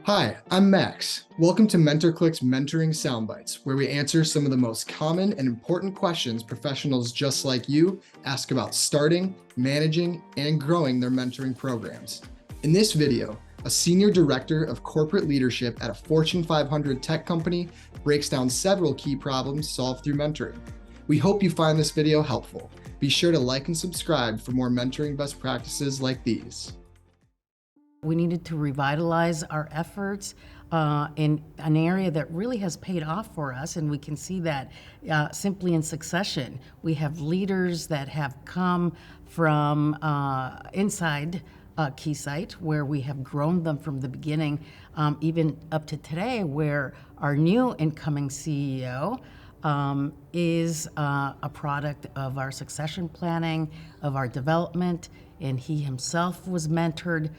Hi, I'm Max. Welcome to MentorcliQ's Mentoring Soundbites, where we answer some of the most common and important questions professionals just like you ask about starting, managing, and growing their mentoring programs. In this video, a senior director of corporate leadership at a Fortune 500 tech company breaks down several key problems solved through mentoring. We hope you find this video helpful. Be sure to like and subscribe for more mentoring best practices like these. We needed to revitalize our efforts in an area that really has paid off for us, and we can see that simply in succession. We have leaders that have come from inside Keysight, where we have grown them from the beginning, even up to today, where our new incoming CEO is a product of our succession planning, of our development, and he himself was mentored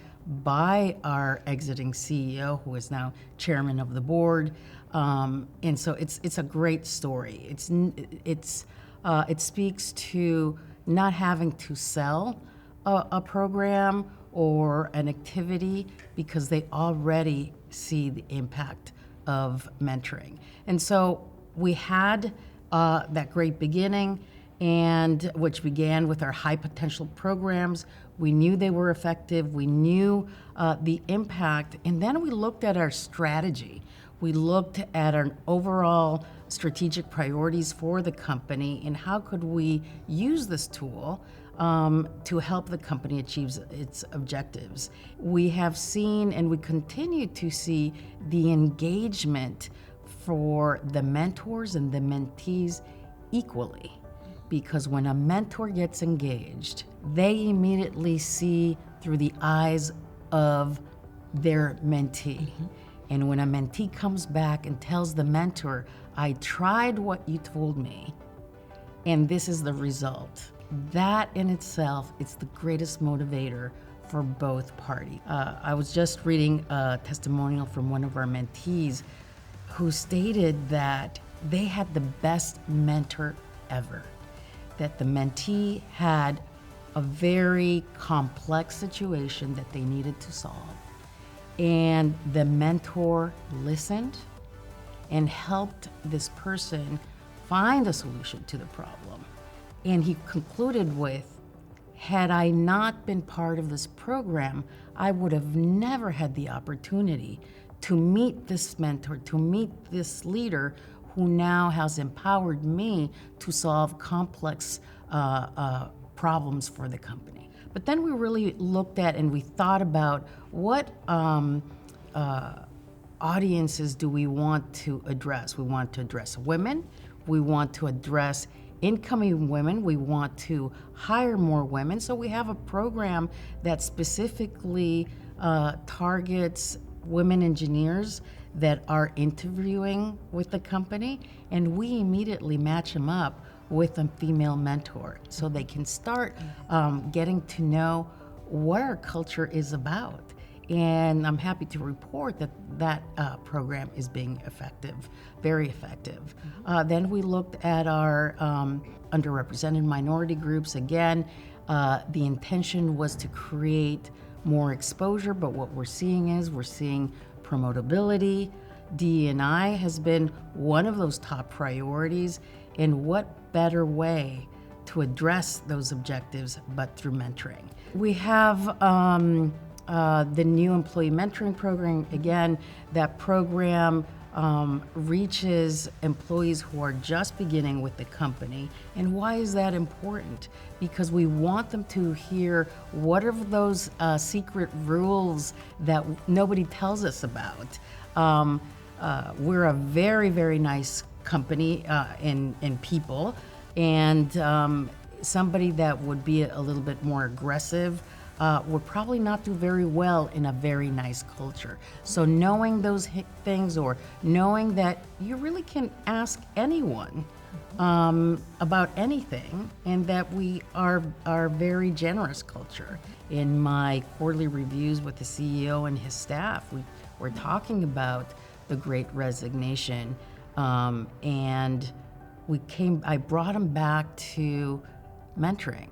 by our exiting CEO, who is now chairman of the board. And so it's a great story. It speaks to not having to sell a program or an activity because they already see the impact of mentoring. And so we had that great beginning, and which began with our high potential programs. We knew they were effective. We knew the impact. And then we looked at our strategy. We looked at our overall strategic priorities for the company and how could we use this tool to help the company achieve its objectives. We have seen and we continue to see the engagement for the mentors and the mentees equally. Because when a mentor gets engaged, they immediately see through the eyes of their mentee. Mm-hmm. And when a mentee comes back and tells the mentor, I tried what you told me, and this is the result, that in itself is the greatest motivator for both parties. I was just reading a testimonial from one of our mentees who stated that they had the best mentor ever. That the mentee had a very complex situation that they needed to solve. And the mentor listened and helped this person find a solution to the problem. And he concluded with, had I not been part of this program, I would have never had the opportunity to meet this mentor, to meet this leader who now has empowered me to solve complex problems for the company. But then we really looked at and we thought about what audiences do we want to address? We want to address women, we want to address incoming women, we want to hire more women. So we have a program that specifically targets women engineers that are interviewing with the company, and we immediately match them up with a female mentor so they can start getting to know what our culture is about. And I'm happy to report that that program is being effective, very effective. Then we looked at our underrepresented minority groups. Again, the intention was to create more exposure, but what we're seeing is promotability. DE&I has been one of those top priorities, and what better way to address those objectives but through mentoring. We have the new employee mentoring program. Again, that program reaches employees who are just beginning with the company. And why is that important? Because we want them to hear what are those secret rules that nobody tells us about. We're a very, very nice company in people, and somebody that would be a little bit more aggressive would probably not do very well in a very nice culture. So knowing those things, or knowing that you really can ask anyone about anything, and that we are very generous culture. In my quarterly reviews with the CEO and his staff, we're talking about the Great Resignation, and I brought him back to mentoring.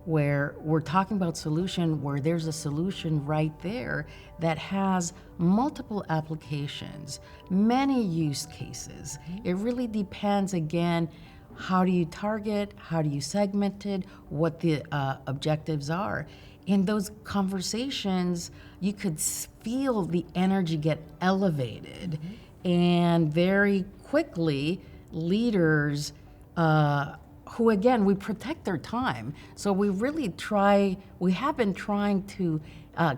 where we're talking about solution, where there's a solution right there that has multiple applications, many use cases. It really depends, again, how do you target, how do you segment it, what the objectives are. In those conversations, you could feel the energy get elevated, and very quickly, leaders who, again, we protect their time. So we have been trying to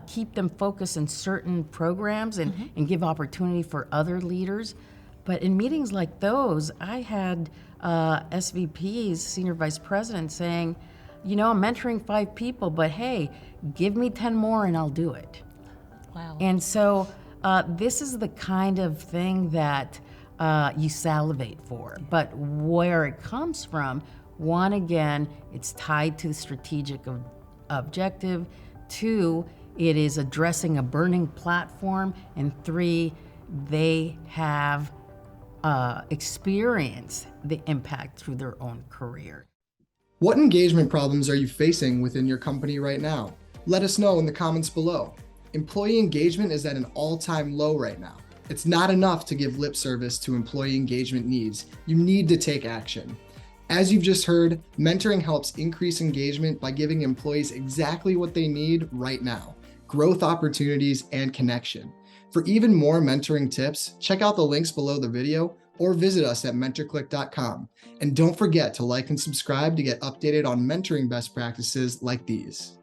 keep them focused in certain programs and give opportunity for other leaders. But in meetings like those, I had SVPs, senior vice presidents, saying, I'm mentoring 5 people, but hey, give me 10 more and I'll do it. Wow. And so this is the kind of thing that you salivate for. But where it comes from, one, again, it's tied to the strategic objective. 2, it is addressing a burning platform. And 3, they have experienced the impact through their own career. What engagement problems are you facing within your company right now? Let us know in the comments below. Employee engagement is at an all-time low right now. It's not enough to give lip service to employee engagement needs. You need to take action. As you've just heard, mentoring helps increase engagement by giving employees exactly what they need right now: growth opportunities and connection. For even more mentoring tips, check out the links below the video or visit us at MentorcliQ.com. And don't forget to like and subscribe to get updated on mentoring best practices like these.